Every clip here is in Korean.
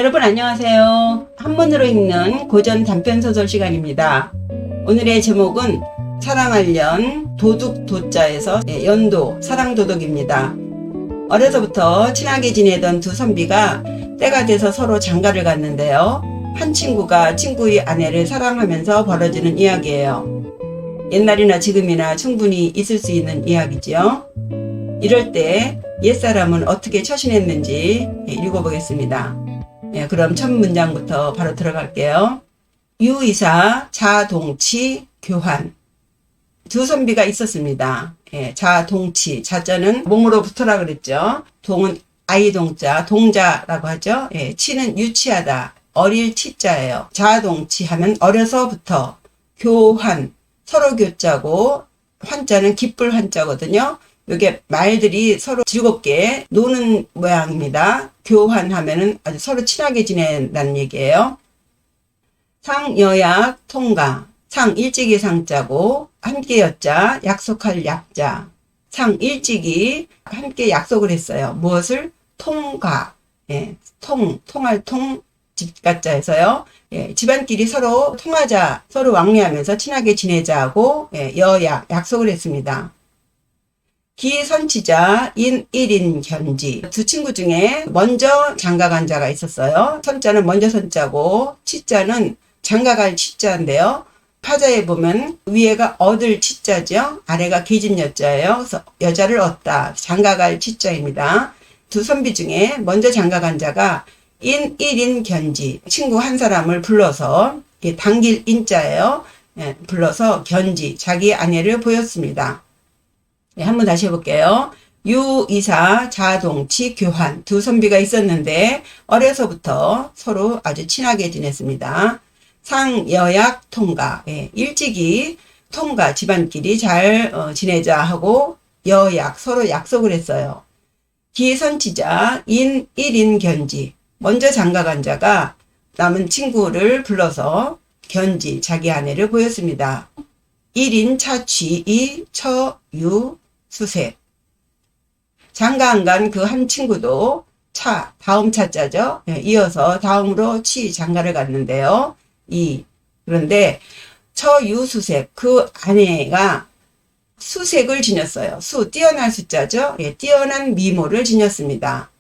여러분 안녕하세요. 한문으로 읽는 고전 단편소설 시간입니다. 오늘의 제목은 사랑하련 도둑 도자에서 연도 사랑도둑입니다. 어려서부터 친하게 지내던 두 선비가 때가 돼서 서로 장가를 갔는데요. 한 친구가 친구의 아내를 사랑하면서 벌어지는 이야기예요. 옛날이나 지금이나 충분히 있을 수 있는 이야기지요. 이럴 때 옛사람은 어떻게 처신했는지 읽어보겠습니다. 그럼 첫 문장부터 바로 들어갈게요. 유이사 자동치 교환. 두 선비가 있었습니다. 자동치, 자자는 몸으로 붙어라 그랬죠. 동은 아이동자, 동자라고 하죠. 치는 유치하다, 어릴 치자예요. 자동치 하면 어려서부터, 교환, 서로 교자고, 환자는 기쁠 환자거든요. 이게 말들이 서로 즐겁게 노는 모양입니다. 교환하면은 아주 서로 친하게 지낸다는 얘기예요. 상여약 통가. 상 일찍이 상자고 함께 였자 약속할 약자. 상 일찍이 함께 약속을 했어요. 무엇을? 통가. 통할 통 집가자에서요. 집안끼리 서로 통하자, 서로 왕래하면서 친하게 지내자 하고 여약 약속을 했습니다. 기선치자 인 1인 견지. 두 친구 중에 먼저 장가간 자가 있었어요. 선자는 먼저 선자고 치자는 장가갈 치자인데요. 파자에 보면 위에가 얻을 치자죠. 아래가 계집여자예요. 그래서 여자를 얻다. 장가갈 치자입니다. 두 선비 중에 먼저 장가간 자가 인 1인 견지. 친구 한 사람을 불러서 당길 인자예요. 불러서 견지. 자기 아내를 보였습니다. 한번 다시 해볼게요. 유이사 자동치 교환. 두 선비가 있었는데 어려서부터 서로 아주 친하게 지냈습니다. 상여약 통가. 일찍이 통가 집안끼리 잘 지내자 하고 여약 서로 약속을 했어요. 기선치자 인 1인 견지. 먼저 장가간 자가 남은 친구를 불러서 견지 자기 아내를 보였습니다. 1인 차취이 처유 수세. 장가 안 간 그 한 친구도 차, 다음 차자죠. 이어서 다음으로 치 장가를 갔는데요. 그런데 처유수색, 그 아내가 수색을 지녔어요. 뛰어난 숫자죠. 뛰어난 미모를 지녔습니다.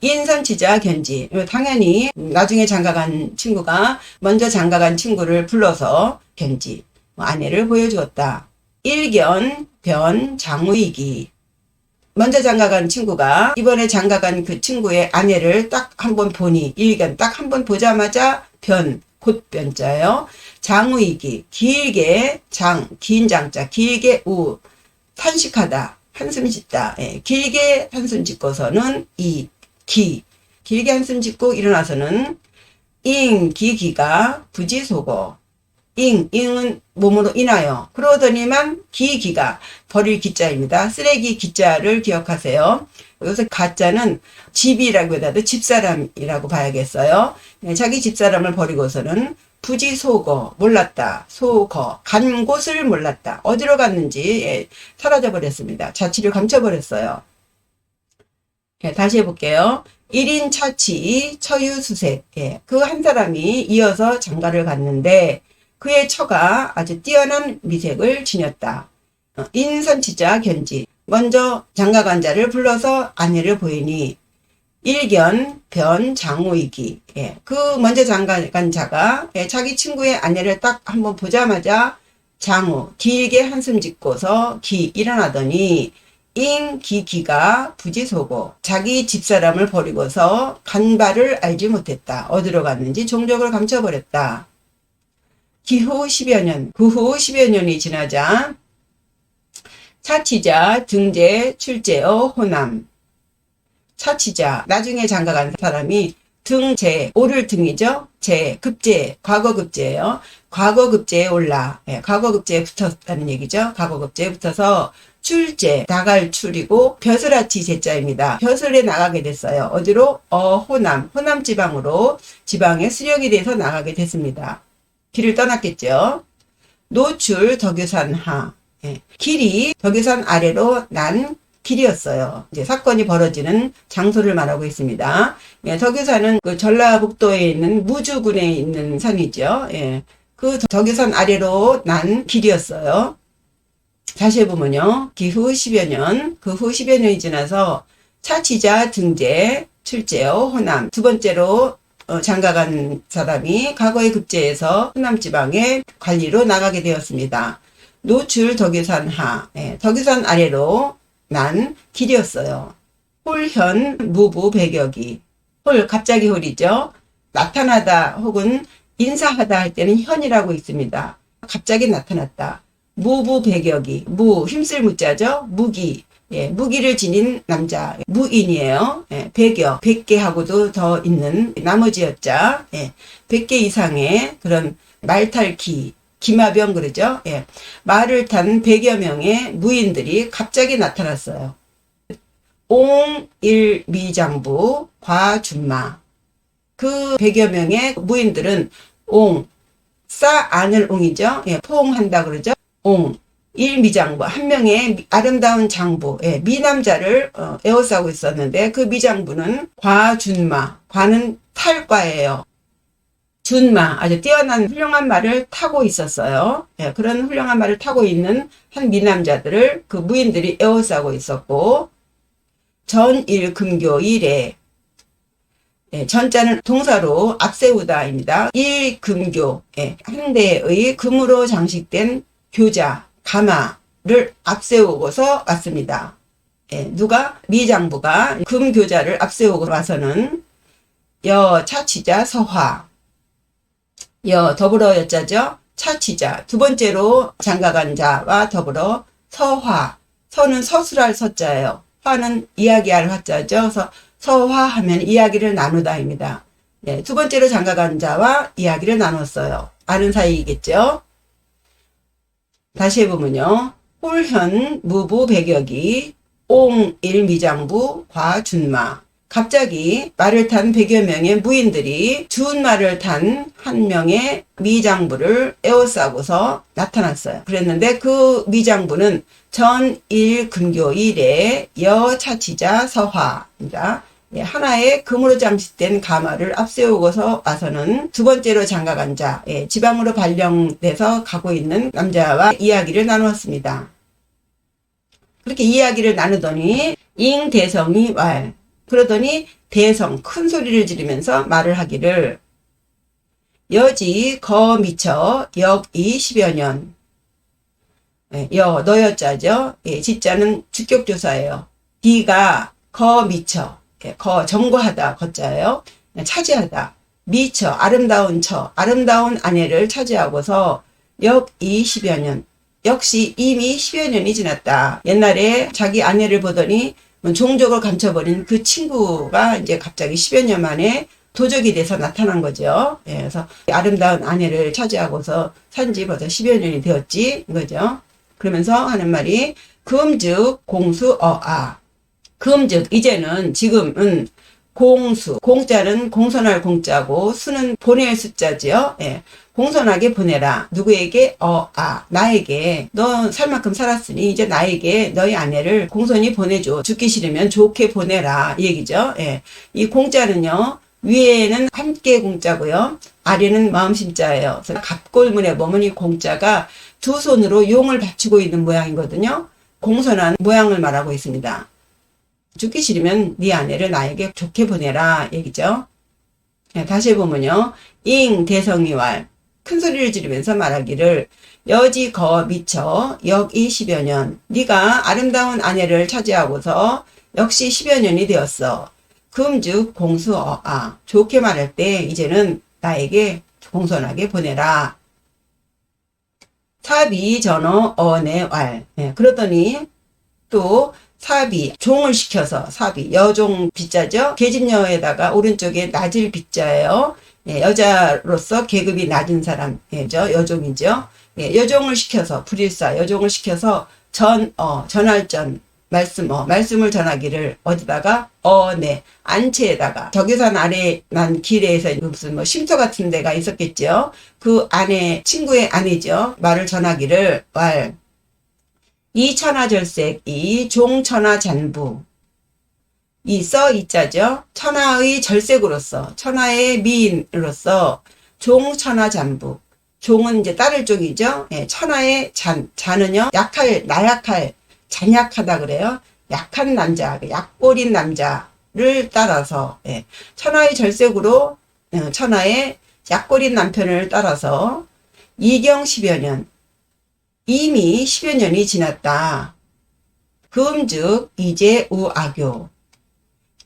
인선치자 견지. 당연히 나중에 장가간 친구가 먼저 장가간 친구를 불러서 견지. 아내를 보여주었다. 일견, 변, 장우이기. 먼저 장가간 친구가 이번에 장가간 그 친구의 아내를 딱 한번 보니, 일견 딱 한번 보자마자 변, 곧 변자예요. 장우이기, 길게 긴 장자, 길게 탄식하다, 한숨 짓다. 길게 한숨 짓고서는 길게 한숨 짓고 일어나서는 기가 부지소고. ing은 몸으로 인하여. 그러더니만 기가 버릴 기자입니다. 쓰레기 기자를 기억하세요. 여기서 가자는 집이라고 해도 집사람이라고 봐야겠어요. 자기 집사람을 버리고서는 부지소거, 몰랐다. 소거, 간 곳을 몰랐다. 어디로 갔는지 사라져버렸습니다. 자취를 감춰버렸어요. 다시 해볼게요. 1인 차치 처유수색. 그 한 사람이 이어서 장가를 갔는데 그의 처가 아주 뛰어난 미색을 지녔다. 인선치자 견지. 먼저 장가간 자를 불러서 아내를 보이니 일견 변 장우이기. 그 먼저 장가간 자가 자기 친구의 아내를 딱 한번 보자마자 장우, 길게 한숨 짓고서 일어나더니 기가 부지소고. 자기 집사람을 버리고서 간 바를 알지 못했다. 어디로 갔는지 종적을 감춰버렸다. 그 후 10여 년이 지나자 차치자 등재 출제어 호남. 차치자, 나중에 장가간 사람이 등재, 오를 등이죠. 급제, 과거급제예요. 과거급제에 올라. 과거급제에 붙었다는 얘기죠. 과거급제에 붙어서 출제, 나갈 출이고 벼슬아치 제자입니다. 벼슬에 나가게 됐어요. 어디로? 호남 지방으로, 지방에 수령이 돼서 나가게 됐습니다. 길을 떠났겠죠. 노출 덕유산 하. 길이 덕유산 아래로 난 길이었어요. 이제 사건이 벌어지는 장소를 말하고 있습니다. 예, 덕유산은 그 전라북도에 있는 무주군에 있는 산이죠. 예, 그 덕유산 아래로 난 길이었어요. 다시 해보면요. 기후 10여 년, 그 후 10여 년이 지나서 차치자 등재, 출제요, 호남. 두 번째로 장가간 사람이 과거에 급제해서 호남지방에 관리로 나가게 되었습니다. 노출 덕유산하, 예, 덕유산 아래로 난 길이었어요. 홀현 무부 배격이. 홀, 갑자기 홀이죠. 나타나다 혹은 인사하다 할 때는 현이라고 있습니다. 갑자기 나타났다. 무부 배격이. 무, 힘쓸 무자죠. 무기. 예, 무기를 지닌 남자. 무인이에요. 예, 배격. 100개하고도 더 있는 나머지 여자. 예, 100개 이상의 그런 말탈기. 기마병 그러죠. 예, 말을 탄 100여 명의 무인들이 갑자기 나타났어요. 옹일미장부 과준마. 그 100여 명의 무인들은 옹, 싸 안을 옹이죠. 예, 포옹한다 그러죠. 옹, 일미장부, 한 명의 아름다운 장부, 예, 미남자를 에워싸고 있었는데 그 미장부는 과준마, 과는 탈과예요. 준마, 아주 뛰어난 훌륭한 말을 타고 있었어요. 예, 그런 훌륭한 말을 타고 있는 한 미남자들을 그 무인들이 에워싸고 있었고, 전일 금교 일에, 예, 전자는 동사로 앞세우다입니다. 일금교, 예, 한 대의 금으로 장식된 교자, 가마를 앞세우고서 왔습니다. 예, 누가? 미장부가 금교자를 앞세우고 와서는 차치자 서화, 더불어 여자죠. 차치자. 두 번째로 장가간 자와 더불어 서화. 서는 서술할 서자예요. 화는 이야기할 화자죠. 그래서 서화하면 이야기를 나누다입니다. 네, 두 번째로 장가간 자와 이야기를 나눴어요. 아는 사이이겠죠. 다시 해보면요. 홀현 무부 배격이 옹일미장부 과준마. 갑자기 말을 탄 100여 명의 무인들이 준말을 탄 한 명의 미장부를 에워싸고서 나타났어요. 그랬는데 그 미장부는 전일 금교 일에 차치자 서화입니다. 예, 하나의 금으로 장식된 가마를 앞세우고서 와서는 두 번째로 장가간 자, 예, 지방으로 발령돼서 가고 있는 남자와 이야기를 나누었습니다. 그렇게 이야기를 나누더니 잉대성이 왈. 그러더니 대성, 큰 소리를 지르면서 말을 하기를 여지 거 미처 역이 10여 년. 예, 너여자죠. 예, 지자는 주격조사예요. 디가 거 미처, 예, 거 점거하다 거자예요. 차지하다. 미처 아름다운 아름다운 아내를 차지하고서 역이 10여 년. 역시 이미 10여 년이 지났다. 옛날에 자기 아내를 보더니 종족을 감춰버린 그 친구가 이제 갑자기 10여 년 만에 도적이 돼서 나타난 거죠. 예, 그래서 아름다운 아내를 차지하고서 산지 벌써 10여 년이 되었지, 이거죠. 그러면서 하는 말이, 금즉 공수어아. 금즉, 이제는, 지금은 공수. 공자는 공손할 공자고, 수는 보낼 숫자지요. 예. 공손하게 보내라. 누구에게? 나에게. 너 살 만큼 살았으니 이제 나에게 너희 아내를 공손히 보내줘. 죽기 싫으면 좋게 보내라. 이 얘기죠. 예. 이 공자는요, 위에는 함께 공자고요. 아래는 마음심자예요. 그래서 갑골문에 보면 이 공자가 두 손으로 용을 받치고 있는 모양이거든요. 공손한 모양을 말하고 있습니다. 죽기 싫으면 네 아내를 나에게 좋게 보내라. 얘기죠. 예, 다시 보면요. 잉 대성이왈. 큰 소리를 지르면서 말하기를 여지 거 미처 역이 10여 년. 네가 아름다운 아내를 차지하고서 역시 10여 년이 되었어. 금즉 공수어아. 좋게 말할 때 이제는 나에게 공손하게 보내라. 사비 전어 어내왈. 예, 그러더니 또 사비, 종을 시켜서 사비, 여종 비자죠. 계집녀에다가 오른쪽에 낮을 비자예요. 예, 여자로서 계급이 낮은 사람이죠. 여종이죠. 예, 여종을 시켜서, 불일사, 여종을 시켜서 전할전, 말씀을 전하기를 어디다가? 안채에다가. 덕유산 아래 난 길에서 무슨 쉼터 같은 데가 있었겠죠. 그 아내, 친구의 아내죠. 말을 전하기를 이 천하절색 이 종천하잔부 이 써 이자죠. 천하의 절색으로서 천하의 미인으로서 종천하잔부 종은 이제 딸을 쪽이죠. 예, 천하의 잔은요 나약할 잔약하다 그래요. 약한 남자 약골인 남자를 따라서 예, 천하의 절색으로 천하의 약골인 남편을 따라서 이경 10여 년 이미 10여 년이 지났다. 금즉 이제 우악교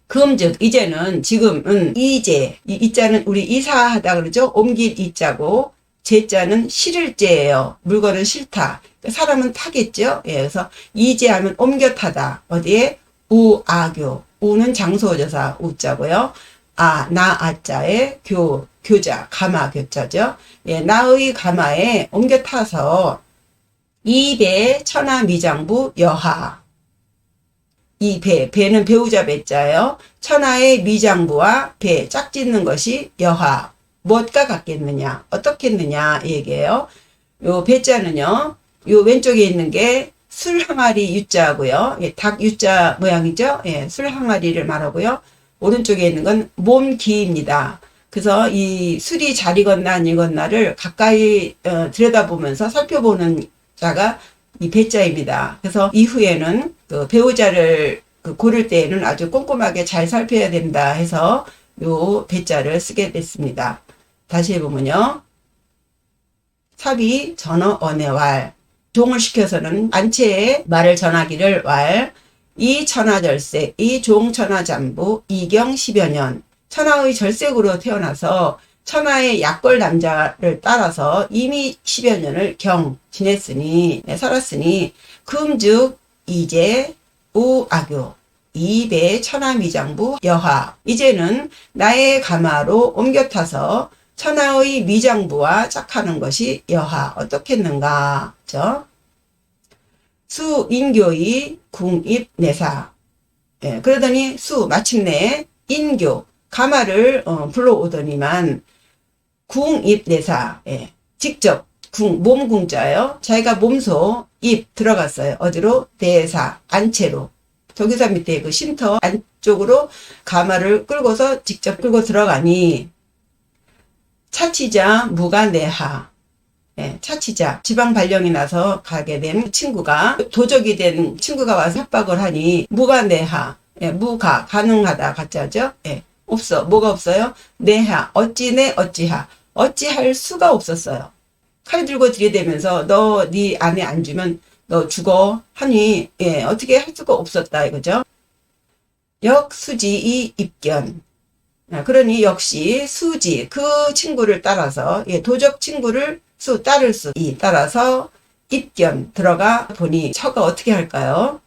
금즉 이제는 지금은 이제 이자는 우리 이사하다 그러죠. 옮길 이자고 제자는 실을 제예요. 물건은 싫다. 사람은 타겠죠. 예, 그래서 이제 하면 옮겨 타다. 어디에 우아교 우는 장소조사 우자고요. 나 아자에 교자 가마 교자죠. 예, 나의 가마에 옮겨 타서 이배 천하 미장부 여하 이 배는 배우자 배자예요. 천하의 미장부와 배 짝짓는 것이 여하 무엇과 같겠느냐 어떻겠느냐 얘기해요. 요 배자는요 요 왼쪽에 있는 게 술항아리 유자고요. 예, 닭 유자 모양이죠. 예, 술항아리를 말하고요. 오른쪽에 있는 건 몸기입니다. 그래서 이 술이 잘 익었나 안 익었나를 가까이 들여다보면서 살펴보는 자가 이 배자입니다. 그래서 이후에는 그 배우자를 고를 때에는 아주 꼼꼼하게 잘 살펴야 된다 해서 요 배자를 쓰게 됐습니다. 다시 해보면요. 삽이 전어 언해왈 종을 시켜서는 안채에 말을 전하기를 왈 이 천하절색 이 종천하잔부 이경 10여 년 천하의 절색으로 태어나서 천하의 약골 남자를 따라서 이미 10여 년을 지냈으니 살았으니 금즉 이제 우악교 이배 천하미장부 여하 이제는 나의 가마로 옮겨 타서 천하의 미장부와 짝하는 것이 여하 어떻겠는가. 그렇죠? 수인교의 궁입내사 예, 그러더니 마침내 인교 가마를 불러오더니만 궁입내사 예, 직접 몸궁자요. 자기가 몸소 입 들어갔어요. 어디로? 내사 안채로 저기서 밑에 그 쉼터 안쪽으로 가마를 끌고서 직접 끌고 들어가니 차치자 무가내하 예, 차치자 지방 발령이 나서 가게 된 친구가 도적이 된 친구가 와서 협박을 하니 무가내하 예, 무가 가능하다 가짜죠. 예, 없어 뭐가 없어요? 내하 어찌내 어찌하 어찌할 수가 없었어요. 칼 들고 들이대면서 너 네 안에 안 주면 너 죽어 하니 예, 어떻게 할 수가 없었다 이거죠. 역수지이 입견 그러니 역시 수지 그 친구를 따라서 예, 도적 친구를 딸을 따라서 입견 들어가 보니 처가 어떻게 할까요?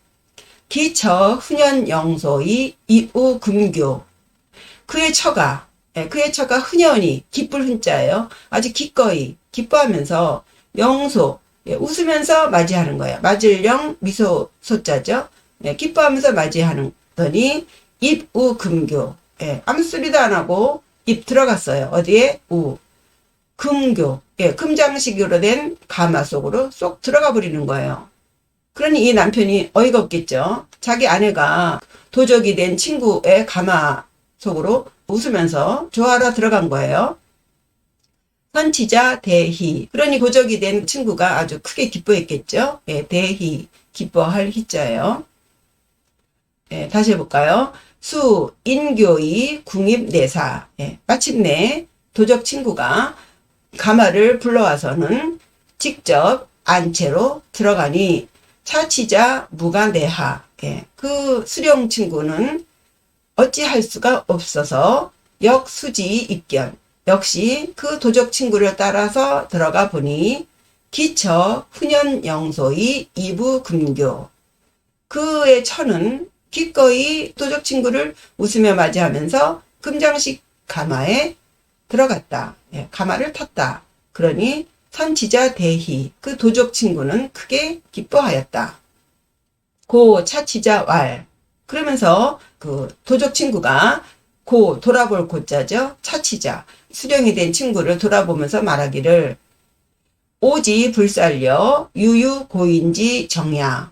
기처 훈연 영소이 이우 금교 그의 처가 훈연이 기쁠 훈자예요. 아주 기꺼이 기뻐하면서 영소 웃으면서 맞이하는 거예요. 맞을령 미소 소자죠. 기뻐하면서 맞이하더니 입우 금교 아무 소리도 안 하고 입 들어갔어요. 어디에? 금교 금장식으로 된 가마 속으로 쏙 들어가 버리는 거예요. 그러니 이 남편이 어이가 없겠죠. 자기 아내가 도적이 된 친구의 가마 속으로 웃으면서 좋아하러 들어간 거예요. 선치자 대희 그러니 도적이 된 친구가 아주 크게 기뻐했겠죠. 예, 대희 기뻐할 희자예요. 예, 다시 해볼까요? 수 인교의 궁입내사 마침내 도적 친구가 가마를 불러와서는 직접 안채로 들어가니 차치자 무가내하 그 수령 친구는 어찌할 수가 없어서 역수지 입견 역시 그 도적 친구를 따라서 들어가 보니 기처 훈연 영소의 이부 금교 그의 처는 기꺼이 도적 친구를 웃으며 맞이하면서 금장식 가마에 들어갔다. 가마를 탔다. 그러니 선지자 대희 그 도적 친구는 크게 기뻐하였다. 고 차치자 왈 그러면서 그 도적 친구가 돌아볼 고자죠. 차치자 수령이 된 친구를 돌아보면서 말하기를 오지 불살려 유유고인지 정야.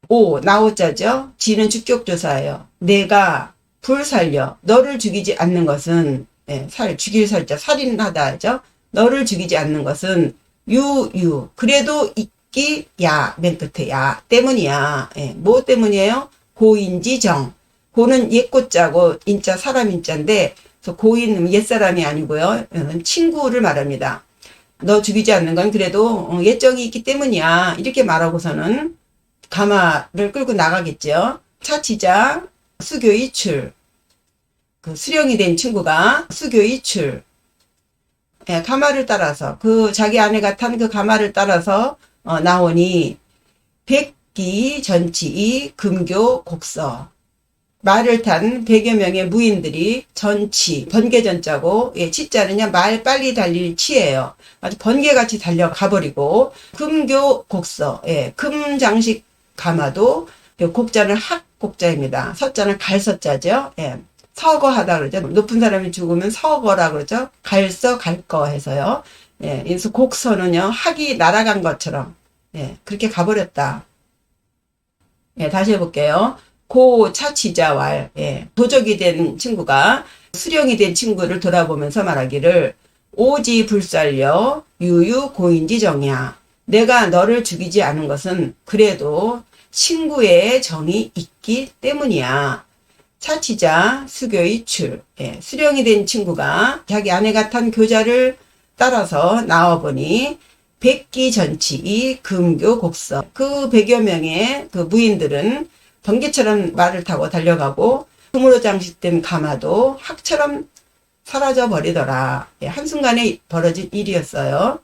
오 나오자죠. 지는 주격조사예요. 내가 불살려 너를 죽이지 않는 것은 죽일 살자 살인하다 하죠. 너를 죽이지 않는 것은 유유 그래도 있기 야 맨 끝에 야 때문이야. 뭐 때문이에요? 고인지 정. 고는 옛고자고 인자 사람 인자인데 그래서 고인 옛사람이 아니고요. 친구를 말합니다. 너 죽이지 않는 건 그래도 옛정이 있기 때문이야. 이렇게 말하고서는 가마를 끌고 나가겠죠. 차치자 수교이출. 그 수령이 된 친구가 수교이출. 가마를 따라서 자기 아내가 탄 그 가마를 따라서 나오니 백기 전치 금교 곡서. 말을 탄 100여 명의 무인들이 전치, 번개전자고, 치자는요, 말 빨리 달릴 치예요. 아주 번개같이 달려가 버리고, 금교 곡서, 금장식 가마도, 곡자는 학곡자입니다. 서자는 갈서자죠. 서거하다 그러죠. 높은 사람이 죽으면 서거라 그러죠. 갈서, 갈거 해서요. 그래서 곡서는요, 학이 날아간 것처럼, 그렇게 가버렸다. 다시 해볼게요. 고 차치자왈 도적이 된 친구가 수령이 된 친구를 돌아보면서 말하기를 오지 불살려 유유 고인지 정이야. 내가 너를 죽이지 않은 것은 그래도 친구의 정이 있기 때문이야. 차치자 수교의 출. 수령이 된 친구가 자기 아내가 탄 교자를 따라서 나와보니 백기전치 금교 곡서. 그 100여 명의 그 무인들은 번개처럼 말을 타고 달려가고 금으로 장식된 가마도 학처럼 사라져 버리더라. 한순간에 벌어진 일이었어요.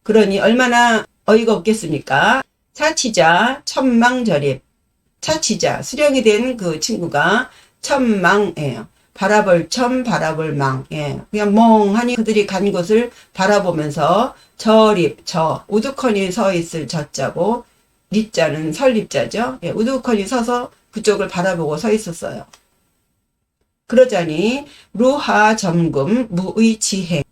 그러니 얼마나 어이가 없겠습니까? 차치자 천망절입. 차치자 수령이 된 그 친구가 천망이에요. 바라볼 천 바라볼 망. 그냥 멍하니 그들이 간 곳을 바라보면서 절입 우두커니 서 있을 저자고 리자는 설립자죠. 우두커니 서서 그쪽을 바라보고 서 있었어요. 그러자니 루하 점금 무의지행.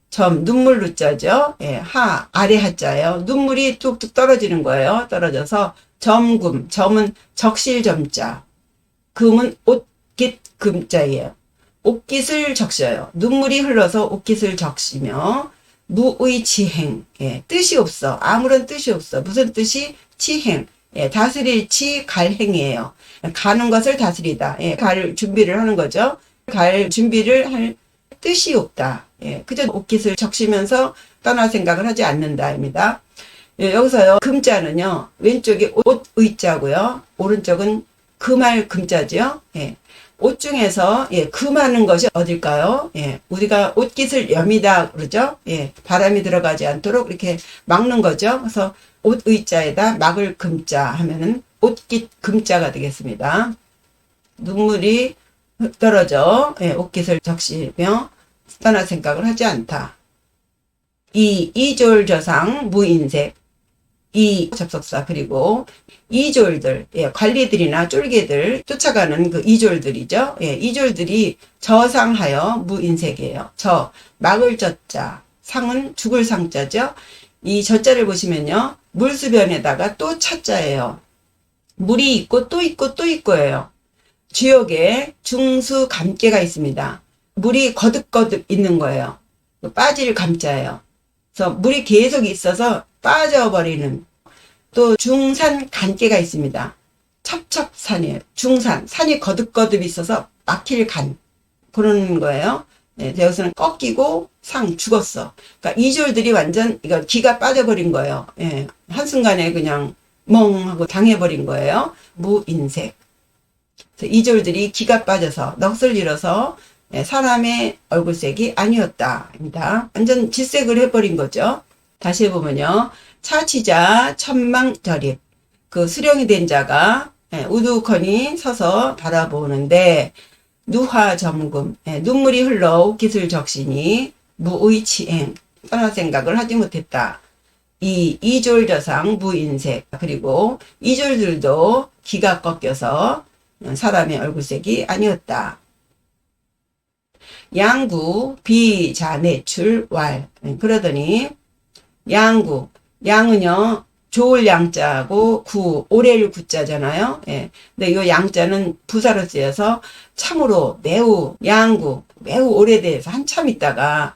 점 눈물 루자죠. 하 아래 하자예요. 눈물이 뚝뚝 떨어지는 거예요. 떨어져서 점금 점은 적실점자. 금은 옷깃 금자예요. 옷깃을 적셔요. 눈물이 흘러서 옷깃을 적시며 무의지행. 뜻이 없어. 아무런 뜻이 없어. 무슨 뜻이? 치행. 다스릴 치 갈행이에요. 가는 것을 다스리다. 갈 준비를 하는 거죠. 갈 준비를 할 뜻이 없다. 그저 옷깃을 적시면서 떠날 생각을 하지 않는다입니다. 여기서요. 금자는요. 왼쪽이 옷의자고요. 오른쪽은 금할 금자죠. 옷 중에서 금하는 것이 어딜까요? 우리가 옷깃을 여미다 그러죠. 바람이 들어가지 않도록 이렇게 막는 거죠. 그래서 옷의자에다 막을 금자 하면은 옷깃 금자가 되겠습니다. 눈물이 떨어져 옷깃을 적시며 떠날 생각을 하지 않다. 이졸저상 무인색. 이 접속사 그리고 이졸들 관리들이나 쫄개들 쫓아가는 그 이졸들이죠. 이졸들이 저상하여 무인색이에요. 막을 저자 상은 죽을 상자죠. 이 저자를 보시면요. 물수변에다가 또 차자예요. 물이 있고 또 있고 또 있고예요. 주역에 중수 감개가 있습니다. 물이 거듭거듭 있는 거예요. 빠질 감자예요. 그래서 물이 계속 있어서 빠져버리는. 또 중산 간개가 있습니다. 첩첩산이에요. 중산 산이 거듭거듭 있어서 막힐 간 그런 거예요. 여기서는 꺾이고 상 죽었어. 그러니까 이졸들이 완전 이거 기가 빠져버린 거예요. 한순간에 그냥 멍하고 당해버린 거예요. 무인색. 그래서 이졸들이 기가 빠져서 넋을 잃어서 사람의 얼굴색이 아니었다입니다. 완전 질색을 해버린 거죠. 다시 해보면요. 차치자 천망절입. 그 수령이 된 자가 우두커니 서서 바라보는데 누화 점금. 눈물이 흘러 옷깃을 적시니 무의치행. 떠날 생각을 하지 못했다. 이졸저상 무인색. 그리고 이졸들도 기가 꺾여서 사람의 얼굴색이 아니었다. 양구 비자내출 왈. 그러더니 양구. 양은요, 좋을 양자고 오래를 구자잖아요. 예. 근데 이 양자는 부사로 쓰여서 참으로 매우 양구, 매우 오래돼서 한참 있다가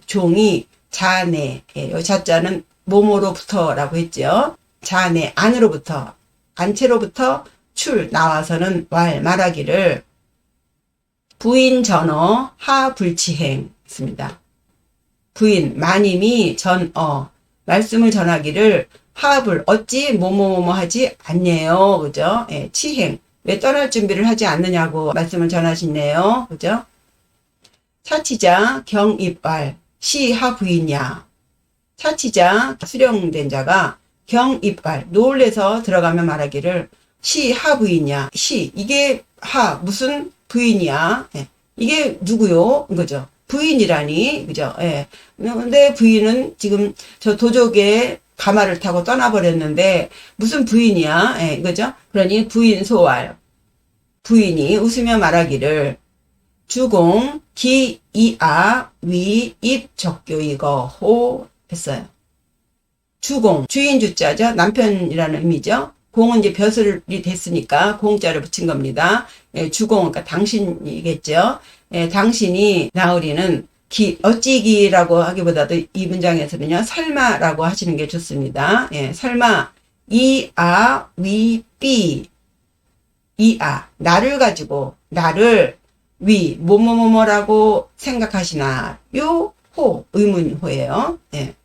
종이 자내. 예. 이 자자는 몸으로부터라고 했죠. 자내, 안으로부터, 안채로부터 나와서는 말하기를 부인 전어 하불치행 있습니다. 부인, 마님이 말씀을 전하기를 하불, 어찌 뭐뭐뭐 하지 않네요. 그죠? 예, 치행, 왜 떠날 준비를 하지 않느냐고 말씀을 전하시네요. 그죠? 차치자 경입왈, 시하부인야. 차치자, 수령된 자가 경입왈, 놀래서 들어가면 말하기를 시하부인야. 이게 무슨 부인이야. 예, 이게 누구요? 그죠? 부인이라니, 그죠? 예. 근데 부인은 지금 저 도적의 가마를 타고 떠나버렸는데, 무슨 부인이야? 예, 그죠? 그러니 부인 소왈. 부인이 웃으며 말하기를, 주공, 기, 이아, 위, 입, 적교이거, 호, 했어요. 주공, 주인 주자죠? 남편이라는 의미죠? 공은 이제 벼슬이 됐으니까 공자를 붙인 겁니다. 예, 주공, 그러니까 당신이겠죠? 예, 당신이 나으리는 어찌기라고 하기보다도 이 문장에서는요, 설마라고 하시는 게 좋습니다. 예, 설마, 나를 가지고, 나를 뭐뭐뭐뭐라고 생각하시나, 의문호예요. 예.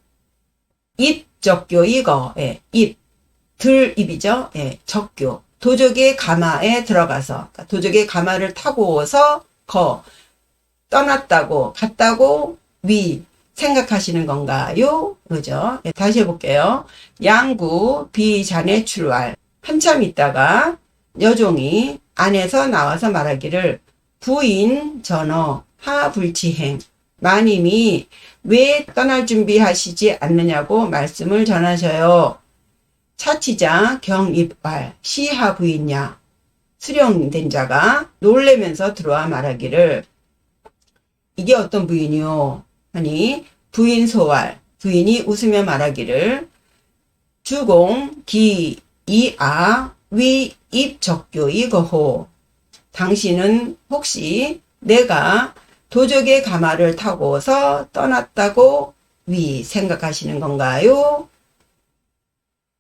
입적교, 이거, 예, 입이죠. 예, 적교. 도적의 가마에 들어가서, 그러니까 도적의 가마를 타고서, 떠났다고, 갔다고, 생각하시는 건가요? 그죠? 예, 다시 해볼게요. 양구, 비잔의 출왈. 한참 있다가, 여종이 안에서 나와서 말하기를, 부인, 전어, 하불치행. 마님이 왜 떠날 준비하시지 않느냐고 말씀을 전하셔요. 차치자, 경입왈, 시하부인야. 수령된 자가 놀래면서 들어와 말하기를 이게 어떤 부인이요? 하니 부인 소왈, 부인이 웃으며 말하기를 주공, 기, 이아, 위, 입, 적교, 이거호. 당신은 혹시 내가 도적의 가마를 타고서 떠났다고 생각하시는 건가요?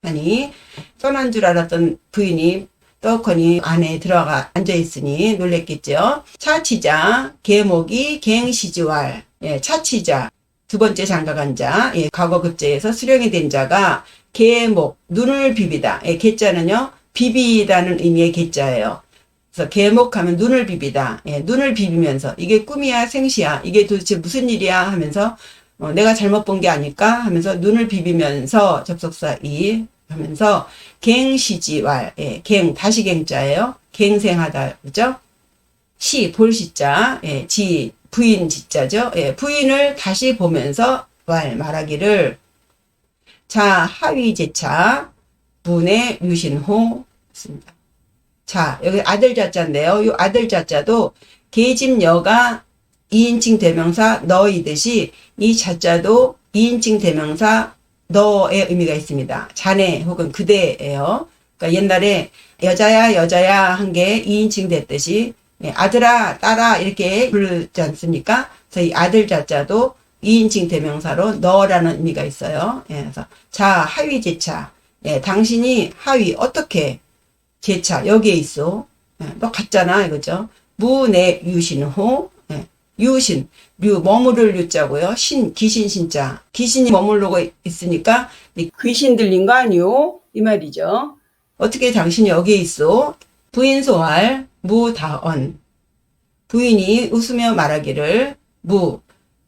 하니 떠난 줄 알았던 부인이 떡하니 안에 들어가 앉아있으니 놀랬겠죠. 차치자, 계목이 갱시지왈. 예, 차치자, 두 번째 장가간자. 예, 과거 급제에서 수령이 된 자가 계목, 눈을 비비다. 예, 계자는요, 비비다는 의미의 계자예요. 그래서 계목하면 눈을 비비다. 예, 눈을 비비면서 이게 꿈이야, 생시야, 이게 도대체 무슨 일이야 하면서 내가 잘못 본 게 아닐까 하면서 눈을 비비면서 접속사 하면서 갱시지왈, 예, 다시 갱자예요. 갱생하다, 그죠? 볼시자, 예, 부인 지자죠. 예, 부인을 다시 보면서 말하기를 자, 하위제차, 문의 유신호 습니다. 자, 여기 아들 자자인데요. 이 아들 자자도 계집 여가 2인칭 대명사 너이듯이 이 자자도 2인칭 대명사 너의 의미가 있습니다. 자네 혹은 그대예요. 그러니까 옛날에 여자야 한 게 2인칭 됐듯이 아들아, 딸아 이렇게 부르지 않습니까? 그래서 이 아들 자자도 2인칭 대명사로 너라는 의미가 있어요. 예, 그래서 자, 하위 제차. 예, 당신이 하위 어떻게 제차 여기에 있어. 예, 너 갔잖아 이거죠. 무내 유신호. 예, 유신, 머무를 유자고요. 귀신 신자. 귀신이 머무르고 있으니까 귀신 들린 거 아니요? 이 말이죠. 어떻게 당신이 여기에 있어? 부인 소할 무다언. 부인이 웃으며 말하기를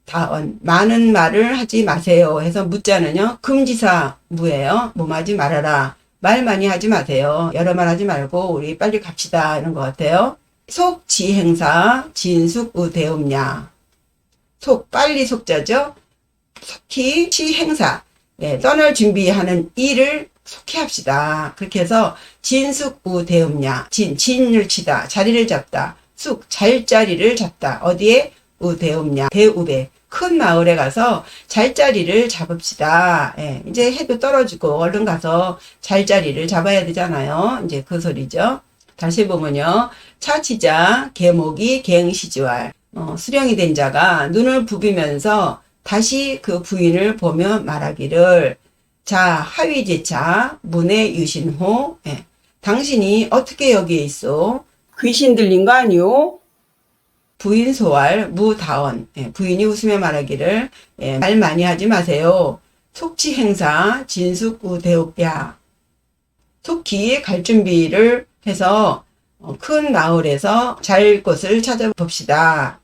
다언. 많은 말을 하지 마세요. 해서 무자는요, 금지사 무예요. 뭐하지 말아라. 말 많이 하지 마세요. 여러 말 하지 말고 우리 빨리 갑시다. 이런 것 같아요. 속지행사 진숙우대음냐. 빨리 속자죠. 속히 시행사. 예, 떠날 준비하는 일을 속히 합시다. 그렇게 해서 진숙우대음냐. 진을 치다. 자리를 잡다. 자리를 잡다. 어디에? 우대음냐. 대우배. 큰 마을에 가서 잘자리를 잡읍시다. 예, 이제 해도 떨어지고 얼른 가서 잘자리를 잡아야 되잖아요. 이제 그 소리죠. 다시 보면요. 차치자 계목이 갱시지왈. 수령이 된 자가 눈을 부비면서 다시 그 부인을 보며 말하기를, 자 하위제차 문의 유신호. 예, 당신이 어떻게 여기에 있어? 귀신 들린 거 아니오? 부인 소알 무다원. 예, 부인이 웃으며 말하기를, 예, 말 많이 하지 마세요. 속치 행사 진숙우대옥야. 속히 갈 준비를 해서 큰 마을에서 잘 곳을 찾아봅시다.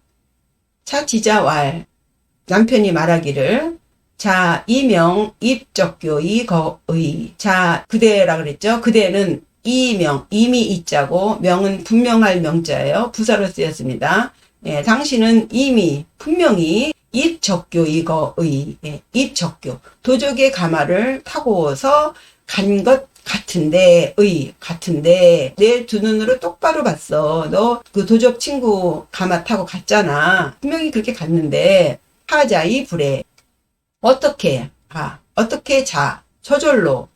차지자왈. 남편이 말하기를, 자 이명 입적교이 거의. 자 그대라 그랬죠. 그대는 이명, 이미 이자고 명은 분명할 명자예요. 부사로 쓰였습니다. 예, 당신은 이미 분명히 입적교이거의. 예, 입적교, 도적의 가마를 타고서 간 것 같은데, 같은데 내 두 눈으로 똑바로 봤어. 너 그 도적 친구 가마 타고 갔잖아. 분명히 그렇게 갔는데, 하자이 불에. 어떻게 어떻게 저절로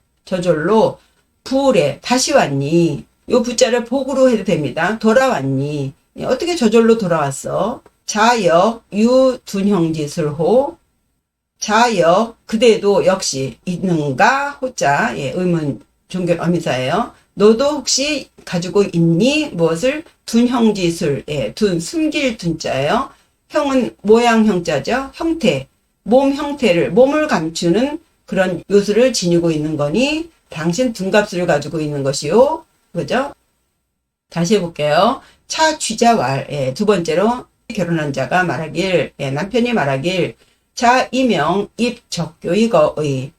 불에 다시 왔니? 요 부자를 복으로 해도 됩니다. 돌아왔니? 어떻게 저절로 돌아왔어? 자역 유둔형지술호. 자역 그대도 역시 있는가? 호자. 예, 의문 종결 어미사예요. 너도 혹시 가지고 있니? 무엇을? 둔형지술. 예, 둔 숨길 둔자예요. 형은 모양 형자죠. 형태, 몸 형태를, 몸을 감추는 그런 요술을 지니고 있는 거니 당신 둔갑술을 가지고 있는 것이요. 그죠? 다시 해볼게요. 차취자왈. 예, 두 번째로 결혼한 자가 말하길, 예, 남편이 말하길, 자 이명 입적교이거의.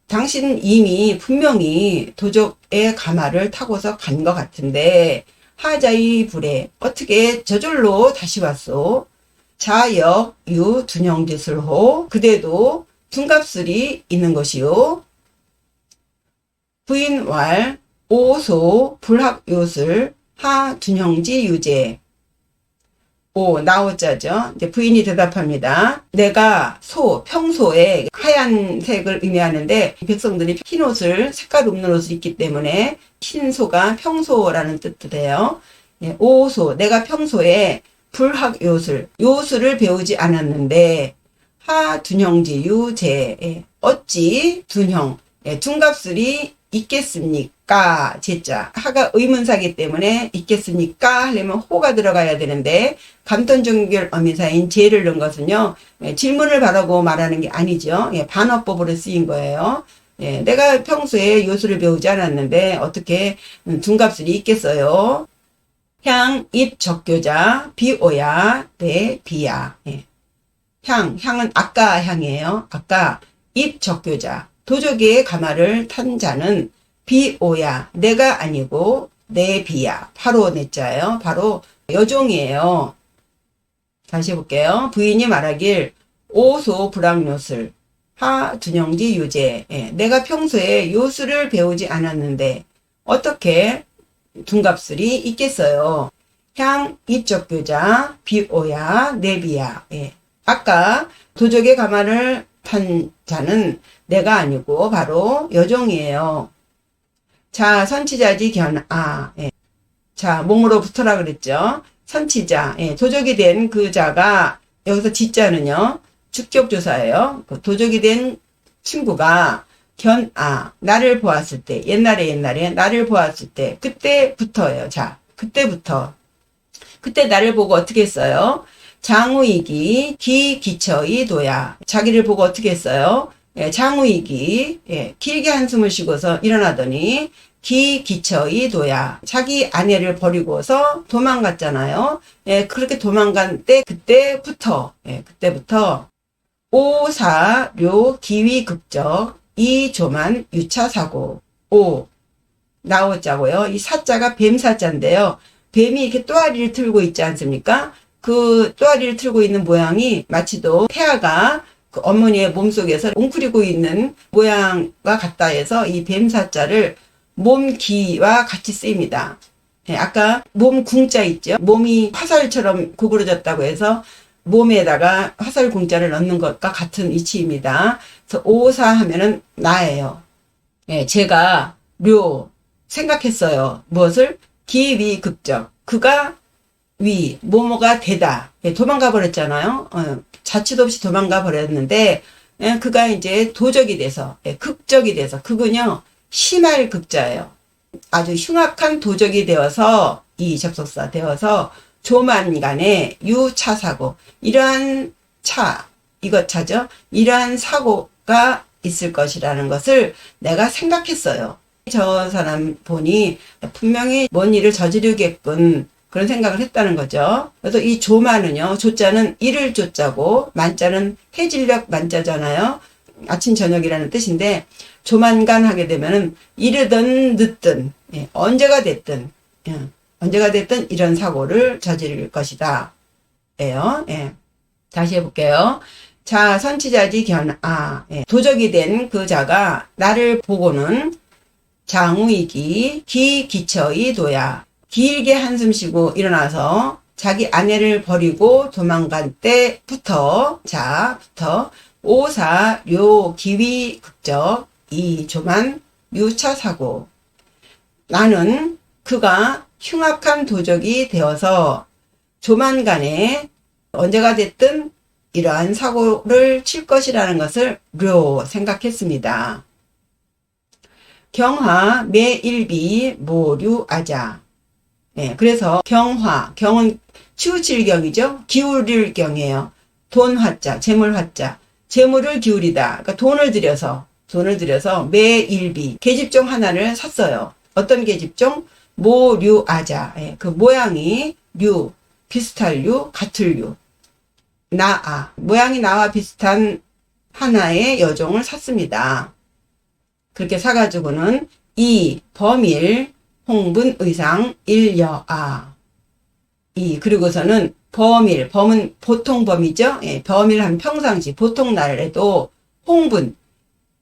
당신 이미 분명히 도적의 가마를 타고서 간 것 같은데, 하자이 불에 어떻게 저절로 다시 왔소? 자역 유 둔형지술호. 그대도 둔갑술이 있는 것이요. 부인왈 오소 불합요술 하 둔형지 유제. 오 나오자죠. 이제 부인이 대답합니다. 내가 평소에 하얀색을 의미하는데 백성들이 흰 옷을, 색깔 없는 옷을 입기 때문에 흰 소가 평소라는 뜻도 돼요. 예, 오소 내가 평소에 요술을 배우지 않았는데, 하 둔형지 유제. 예, 어찌 둔형, 예, 둔갑술이 있겠습니까? 제자 하가 의문사기 때문에 있겠습니까 하려면 호가 들어가야 되는데, 감턴종결 어미사인 제를 넣은 것은요, 예, 질문을 바라고 말하는 게 아니죠. 예, 반어법으로 쓰인 거예요. 예, 내가 평소에 요술을 배우지 않았는데 어떻게 둔갑술이 있겠어요? 향, 입, 적교자, 비오야, 네, 비야. 예. 향은 아까 향이에요. 아까 입, 적교자, 도적의 가마를 탄 자는 비오야, 내가 아니고 내 비야. 바로 내자예요. 바로 여종이에요. 다시 해볼게요. 부인이 말하길, 오소 불악요술 하 둔형지 유제. 예. 내가 평소에 요술을 배우지 않았는데 어떻게 둔갑술이 있겠어요. 향 입적교자 비오야 내비야. 예. 아까 도적의 가마를 탄 자는 내가 아니고 바로 여종이에요. 자 선치자지 견아. 예. 자 몸으로 붙어라 그랬죠. 선치자. 예. 도적이 된 그 자가, 여기서 지자는요 주격조사예요. 그 도적이 된 친구가 견아, 나를 보았을 때, 옛날에 나를 보았을 때, 그때부터예요. 자, 그때부터. 그때 나를 보고 어떻게 했어요? 장우이기 기기처이 도야. 자기를 보고 어떻게 했어요? 예, 장우이기, 예, 길게 한숨을 쉬고서 일어나더니 기기처이 도야. 자기 아내를 버리고서 도망갔잖아요. 예, 그렇게 도망간 때, 그때부터, 예, 그때부터 오사료 기위급적 이조만 유차사고. 오 나오자고요. 이 사자가 뱀사자인데요. 뱀이 이렇게 또아리를 틀고 있지 않습니까? 그 또아리를 틀고 있는 모양이 마치도 태아가 그 어머니의 몸속에서 웅크리고 있는 모양과 같다 해서 이 뱀사자를 몸기와 같이 쓰입니다. 예, 아까 몸 궁자 있죠? 몸이 화살처럼 구부러졌다고 해서 몸에다가 화살 공자를 넣는 것과 같은 이치입니다. 그래서 오사 하면은 나예요. 예, 제가 료 생각했어요. 무엇을? 기위급적. 그가 위 뭐뭐가 되다. 예, 도망가 버렸잖아요. 자취도 없이 도망가 버렸는데 예, 그가 이제 도적이 돼서 예, 극적이 돼서 그군요 심할 극자예요. 아주 흉악한 도적이 되어서 이 접속사 되어서 조만간에 유차사고 이러한 이것 차죠. 이러한 사고가 있을 것이라는 것을 내가 생각했어요. 저 사람 보니 분명히 뭔 일을 저지르겠군 그런 생각을 했다는 거죠. 그래서 이 조만은요. 조자는 이를 조자고 만자는 해질녘 만자잖아요. 아침 저녁이라는 뜻인데 조만간 하게 되면은 이르든 늦든 예, 언제가 됐든 이런 사고를 저지를 것이다. 예요. 예. 다시 해볼게요. 자, 선치자지 예. 도적이 된 그 자가 나를 보고는 장우이기 기기처이 도야. 길게 한숨 쉬고 일어나서 자기 아내를 버리고 도망간 때부터 오사 료 기위 극적 이 조만 유차 사고 나는 그가 흉악한 도적이 되어서 조만간에 언제가 됐든 이러한 사고를 칠 것이라는 것을 료 생각했습니다. 경화 매일비 모류아자. 네, 그래서 경은 치우칠 경이죠. 기울일 경이에요. 돈 화자, 재물 화자. 재물을 기울이다. 그러니까 돈을 들여서 매일비 계집종 하나를 샀어요. 어떤 계집종? 모류아자. 예, 그 모양이 류, 비슷할 류, 같을 류. 모양이 나와 비슷한 하나의 여종을 샀습니다. 그렇게 사가지고는 이 범일 홍분 의상 일여아. 그리고서는 범은 보통 범이죠. 예, 범일한 평상시 보통 날에도 홍분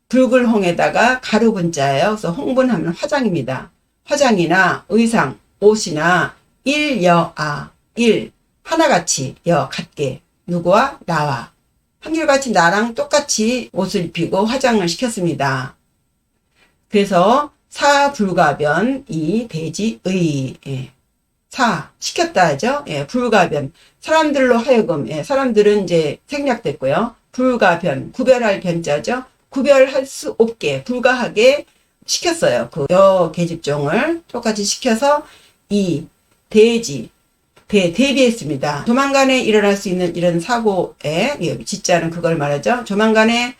붉은 홍에다가 가루분자예요. 그래서 홍분하면 화장입니다. 화장이나 의상, 옷이나 일여아. 하나같이 같게 누구와? 나와 한결같이 나랑 똑같이 옷을 입히고 화장을 시켰습니다. 그래서 사불가변 이 대지의 시켰다 하죠. 예, 불가변 사람들로 하여금 사람들은 이제 생략됐고요. 불가변 구별할 변자죠. 구별할 수 없게 불가하게 시켰어요. 그 계집종을 똑같이 시켜서 이 대비했습니다. 조만간에 일어날 수 있는 이런 사고에 지자는 그걸 말하죠. 조만간에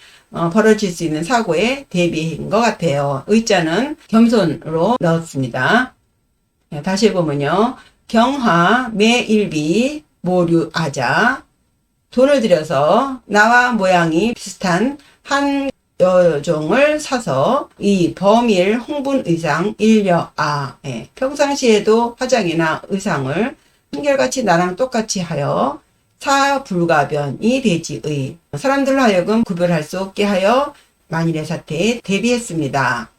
벌어질 수 있는 사고에 대비한 것 같아요. 의자는 겸손으로 넣었습니다. 다시 해보면요. 경화 매일비 모류아자 돈을 들여서 나와 모양이 비슷한 한 여종을 사서 이 범일 홍분 의상 일여아 평상시에도 화장이나 의상을 한결같이 나랑 똑같이 하여 사불가변이 대지의 사람들로 하여금 구별할 수 없게 하여 만일의 사태에 대비했습니다.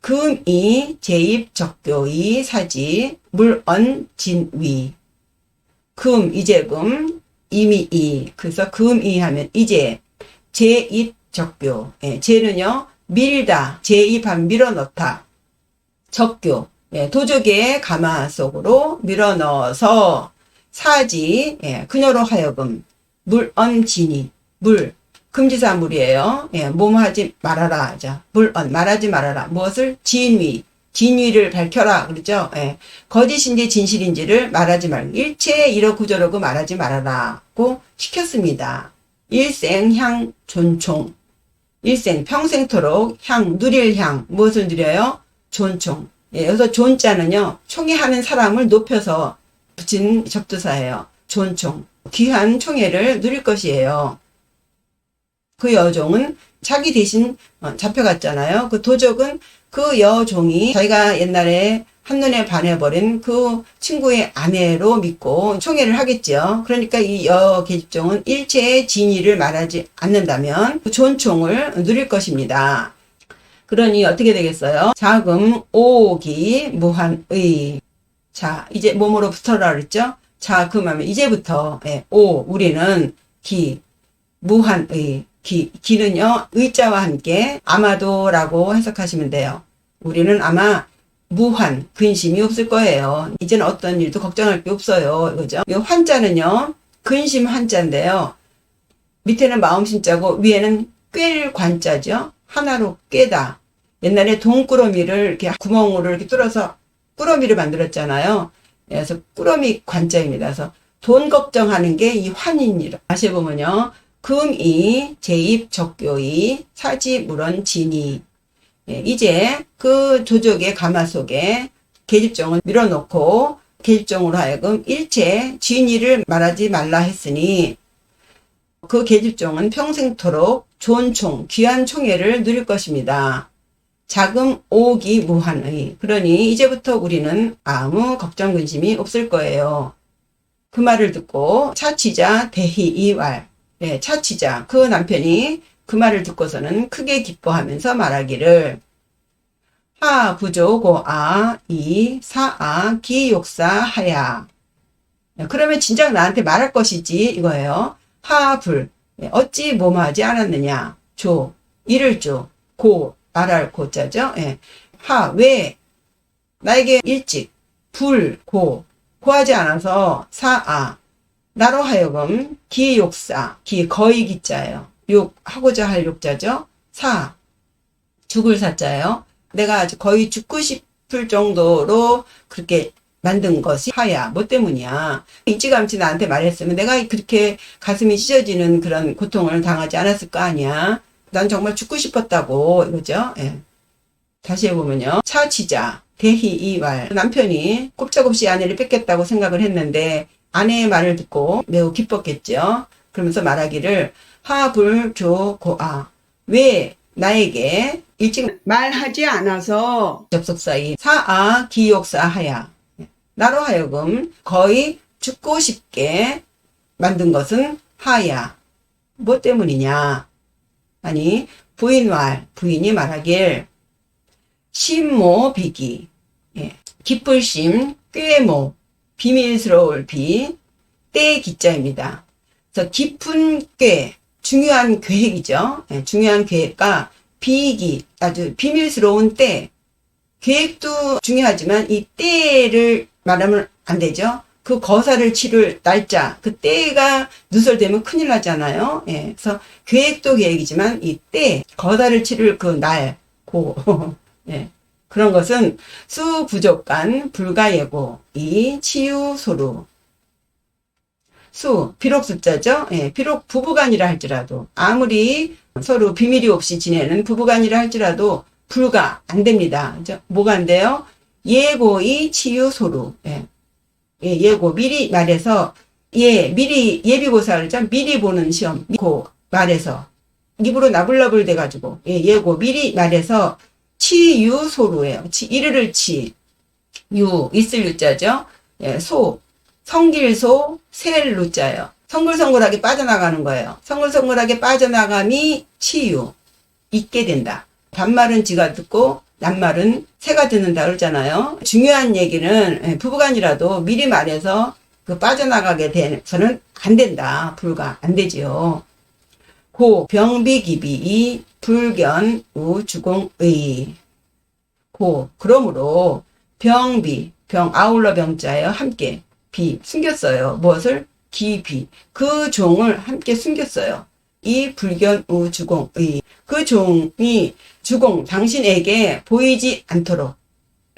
금이 제입적교의 사지 물언진위 이제금 이미 그래서 금이 하면 이제 제입적교 제는요 밀다 제입하면 밀어넣다 적교 도적의 가마 속으로 밀어넣어서 사지 그녀로 하여금 물언진이 금지사 물이에요. 뭐하지 말아라 하죠. 말하지 말아라. 무엇을? 진위를 밝혀라 그러죠. 거짓인지 진실인지를 말하지 말고 일체 이러고저러고 말하지 말아라고 시켰습니다. 일생향 존총 일생 평생토록 누릴 향 무엇을 누려요? 존총. 여기서 존자는요 총회 하는 사람을 높여서 붙인 접두사예요. 존총 귀한 총회를 누릴 것이에요. 그 여종은 자기 대신 잡혀갔잖아요. 그 도적은 그 여종이 자기가 옛날에 한눈에 반해버린 그 친구의 아내로 믿고 총애를 하겠죠. 그러니까 이 계집종은 일체의 진위를 말하지 않는다면 그 존총을 누릴 것입니다. 그러니 어떻게 되겠어요? 자금 오기 무한의 자 이제 몸으로 붙어라 그랬죠. 자, 그러면 이제부터 오 우리는 무한의 기는요 의자와 함께 아마도라고 해석하시면 돼요. 우리는 아마 무한 근심이 없을 거예요. 이제는 어떤 일도 걱정할 게 없어요. 그죠? 이 환자는요 근심 한자인데요. 밑에는 마음 심자고 위에는 꿰를 관자죠. 하나로 꿰다. 옛날에 동꾸러미를 이렇게 구멍으로 이렇게 뚫어서 꾸러미를 만들었잖아요. 그래서 꾸러미 관자입니다. 그래서 돈 걱정하는 게 이 환인이라. 다시 보면요. 금이, 제입, 적교이, 사지, 물원, 진이. 이제 그 조적의 가마 속에 계집종을 밀어놓고 계집종으로 하여금 일체 진이를 말하지 말라 했으니 그 계집종은 평생토록 좋은 총, 귀한 총애를 누릴 것입니다. 자금 오기 무한의. 그러니 이제부터 우리는 아무 걱정 근심이 없을 거예요. 그 말을 듣고 차치자 대희 이왈. 차치자 그 남편이 그 말을 듣고서는 크게 기뻐하면서 말하기를 하 부조고 이 사아 기욕사 하야. 그러면 진작 나한테 말할 것이지 이거예요. 하불 어찌 뭐뭐하지 않았느냐. 조 이를 고 말할 고자죠. 왜 나에게 일찍 고하지 않아서 사아 나로 하여금 기욕사 거의 기자예요. 욕하고자 할 욕자죠. 사 죽을 사자예요. 내가 아주 거의 죽고 싶을 정도로 그렇게 만든 것이 하야. 뭐 때문이야. 일찌감치 나한테 말했으면 내가 그렇게 가슴이 찢어지는 그런 고통을 당하지 않았을 거 아니야. 난 정말 죽고 싶었다고 이거죠. 다시 해보면요. 차치자 대희 이왈. 남편이 꼼짝없이 아내를 뺏겠다고 생각을 했는데 아내의 말을 듣고 매우 기뻤겠죠. 그러면서 말하기를 하불조고아 왜 나에게 일찍 말하지 않아서 접속사이 사아 기욕사 하야. 나로 하여금 거의 죽고 싶게 만든 것은 하야. 뭐 때문이냐. 아니 부인이 말하길 심모 비기 기쁠 심 꾀모 비밀스러울 비 때 기자입니다. 그래서 깊은 꾀 중요한 계획이죠. 중요한 계획과 비기 아주 비밀스러운 때 계획도 중요하지만 이 때를 말하면 안 되죠. 그 거사를 치를 날짜, 그 때가 누설되면 큰일 나잖아요. 그래서 계획도 계획이지만 이 때, 거사를 치를 그 날, 그런 것은 수 부족간 불가예고, 이 치유 소루. 비록 숫자죠. 비록 부부간이라 할지라도, 아무리 서로 비밀이 없이 지내는 부부간이라 할지라도 불가, 안 됩니다. 그죠? 뭐가 안 돼요? 예고의 치유 소루. 예고 미리 말해서 미리 예비고사를 미리 보는 시험 고 말해서 입으로 나불나불 돼가지고 예고 미리 말해서 치유소루예요. 이르를 유 있을 유자죠. 성길소 셀 루자예요. 성글성글하게 빠져나가는 거예요. 성글성글하게 빠져나감이 치유 있게 된다. 반말은 지가 듣고 낱말은 새가 듣는다 그러잖아요. 중요한 얘기는 부부간이라도 미리 말해서 그 빠져나가게 돼서는 안 된다. 불가 안 되지요. 고 병비기비 불견 우주공의 그러므로 병 아울러 병자예요. 함께 숨겼어요. 무엇을? 기비 그 종을 함께 숨겼어요. 이 불견 우주공의 그 종이 주공 당신에게 보이지 않도록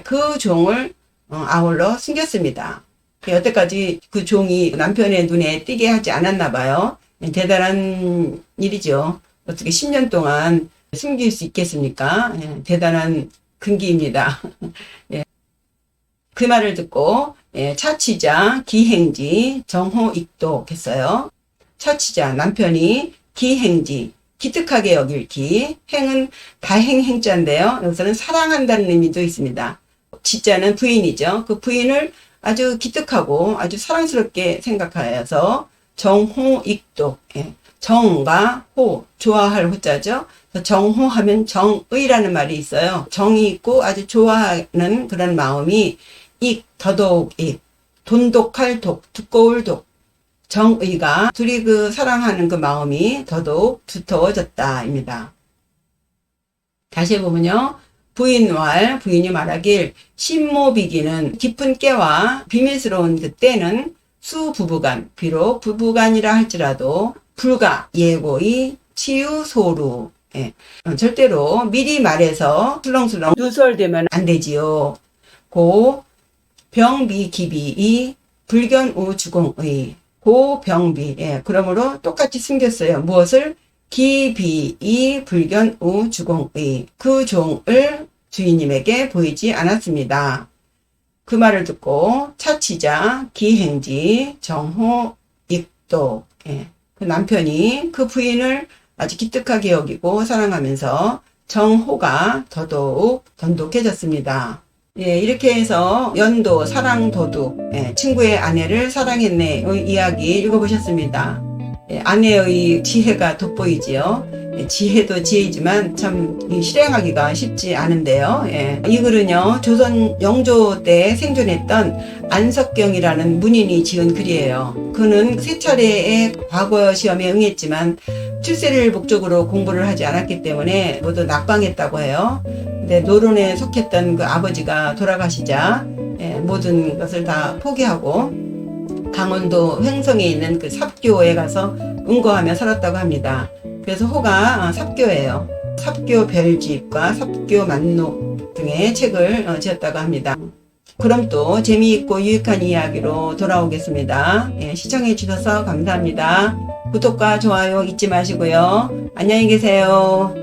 그 종을 아울러 숨겼습니다. 여태까지 그 종이 남편의 눈에 띄게 하지 않았나 봐요. 대단한 일이죠. 어떻게 10년 동안 숨길 수 있겠습니까? 대단한 근기입니다. 그 말을 듣고 차치자 기행지 정호익독 했어요. 차치자 남편이 기행지 기특하게 여길 행은 다행행자인데요. 여기서는 사랑한다는 의미도 있습니다. 지자는 부인이죠. 그 부인을 아주 기특하고 아주 사랑스럽게 생각하여서 정호익독 정과 호 좋아할 호자죠. 정호하면 정의라는 말이 있어요. 정이 있고 아주 좋아하는 그런 마음이 더더욱 돈독할 독, 두꺼울 독, 정의가 둘이 그 사랑하는 그 마음이 더더욱 두터워졌다입니다. 다시 해보면요. 부인이 말하길 신모비기는 깊은 깨와 비밀스러운 그 때는 수부부간, 비록 부부간이라 할지라도 불가 예고의 치유소루. 예. 절대로 미리 말해서 술렁술렁 누설되면 안 되지요. 고 병비기비이 불견우주공의 고병비. 예. 그러므로 똑같이 숨겼어요. 무엇을? 기비이 불견우주공의 그 종을 주인님에게 보이지 않았습니다. 그 말을 듣고 차치자 기행지 정호익도. 예. 그 남편이 그 부인을 아주 기특하게 여기고 사랑하면서 정호가 더더욱 돈독해졌습니다. 예, 이렇게 해서 연도 사랑도둑, 예, 친구의 아내를 사랑했네의 이야기 읽어보셨습니다. 예, 아내의 지혜가 돋보이지요. 예, 지혜도 지혜이지만 참 실행하기가 쉽지 않은데요. 예, 이 글은요 조선 영조 때 생존했던 안석경이라는 문인이 지은 글이에요. 그는 3차례의 과거 시험에 응했지만 출세를 목적으로 공부를 하지 않았기 때문에 모두 낙방했다고 해요. 근데 노론에 속했던 그 아버지가 돌아가시자 모든 것을 다 포기하고 강원도 횡성에 있는 그 삽교에 가서 은거하며 살았다고 합니다. 그래서 호가 삽교예요. 삽교 별집과 삽교 만록 등의 책을 지었다고 합니다. 그럼 또 재미있고 유익한 이야기로 돌아오겠습니다. 시청해 주셔서 감사합니다. 구독과 좋아요 잊지 마시고요. 안녕히 계세요.